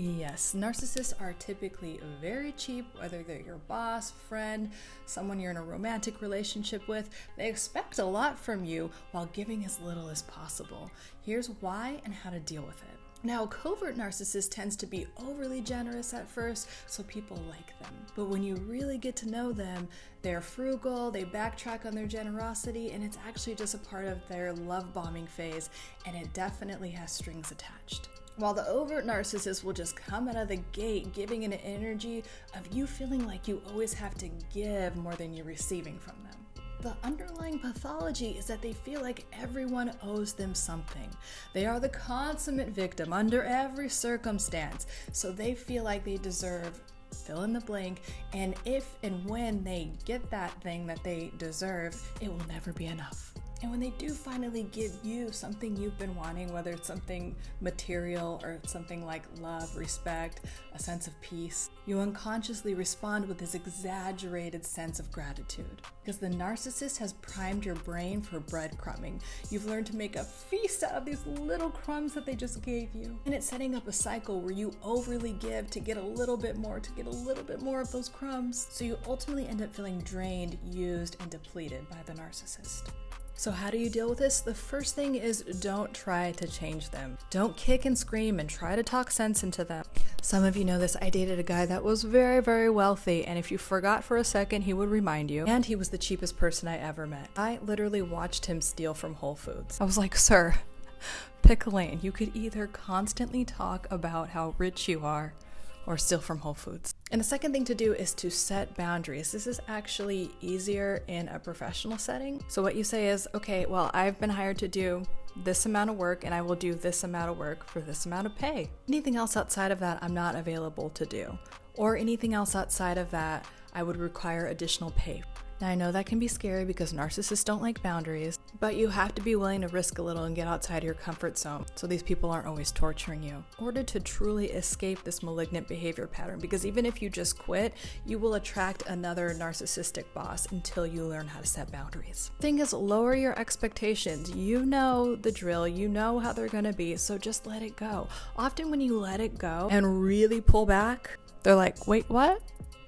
Yes, narcissists are typically very cheap, whether they're your boss, friend, someone you're in a romantic relationship with. They expect a lot from you while giving as little as possible. Here's why and how to deal with it. Now, a covert narcissist tends to be overly generous at first, so people like them. But when you really get to know them, they're frugal, they backtrack on their generosity, and it's actually just a part of their love bombing phase, and it definitely has strings attached. While the overt narcissist will just come out of the gate giving an energy of you feeling like you always have to give more than you're receiving from them. The underlying pathology is that they feel like everyone owes them something. They are the consummate victim under every circumstance, so they feel like they deserve fill in the blank, and if and when they get that thing that they deserve, it will never be enough. And when they do finally give you something you've been wanting, whether it's something material or something like love, respect, a sense of peace, you unconsciously respond with this exaggerated sense of gratitude. Because the narcissist has primed your brain for breadcrumbing. You've learned to make a feast out of these little crumbs that they just gave you. And it's setting up a cycle where you overly give to get a little bit more, to get a little bit more of those crumbs. So you ultimately end up feeling drained, used, and depleted by the narcissist. So how do you deal with this? The first thing is don't try to change them. Don't kick and scream and try to talk sense into them. Some of you know this. I dated a guy that was very, very wealthy, and if you forgot for a second, he would remind you. And he was the cheapest person I ever met. I literally watched him steal from Whole Foods. I was like, sir, pick a lane. You could either constantly talk about how rich you are or steal from Whole Foods. And the second thing to do is to set boundaries. This is actually easier in a professional setting. So what you say is, okay, well, I've been hired to do this amount of work and I will do this amount of work for this amount of pay. Anything else outside of that, I'm not available to do. Or anything else outside of that, I would require additional pay. Now, I know that can be scary because narcissists don't like boundaries, but you have to be willing to risk a little and get outside of your comfort zone so these people aren't always torturing you in order to truly escape this malignant behavior pattern. Because even if you just quit, you will attract another narcissistic boss until you learn how to set boundaries. The thing is, lower your expectations. You know the drill, you know how they're gonna be, so just let it go. Often when you let it go and really pull back, they're like, wait, what?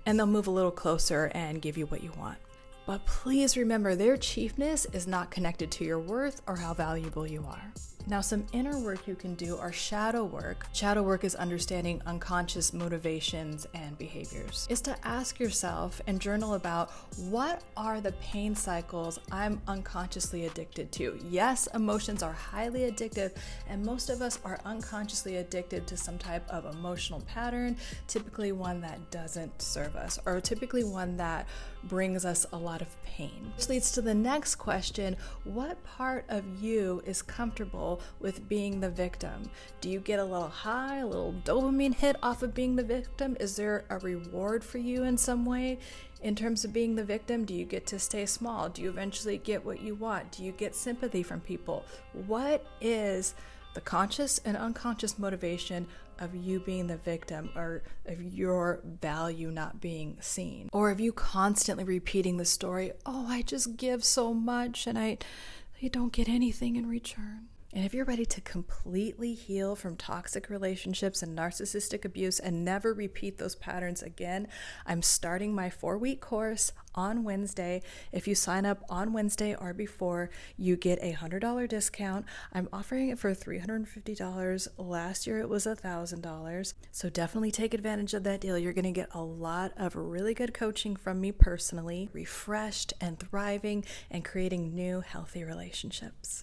And they'll move a little closer and give you what you want. But please remember, their cheapness is not connected to your worth or how valuable you are. Now, some inner work you can do are shadow work. Shadow work is understanding unconscious motivations and behaviors. Is to ask yourself and journal about what are the pain cycles I'm unconsciously addicted to. Yes, emotions are highly addictive, and most of us are unconsciously addicted to some type of emotional pattern, typically one that doesn't serve us, or typically one that brings us a lot of pain. Which leads to the next question: what part of you is comfortable with being the victim? Do you get a little high, a little dopamine hit off of being the victim? Is there a reward for you in some way in terms of being the victim? Do you get to stay small? Do you eventually get what you want? Do you get sympathy from people? What is the conscious and unconscious motivation of you being the victim, or of your value not being seen? Or of you constantly repeating the story, oh, I just give so much and I don't get anything in return? And if you're ready to completely heal from toxic relationships and narcissistic abuse and never repeat those patterns again, I'm starting my 4-week course on Wednesday. If you sign up on Wednesday or before, you get a $100 discount. I'm offering it for $350. Last year it was $1,000. So definitely take advantage of that deal. You're going to get a lot of really good coaching from me personally, refreshed and thriving and creating new healthy relationships.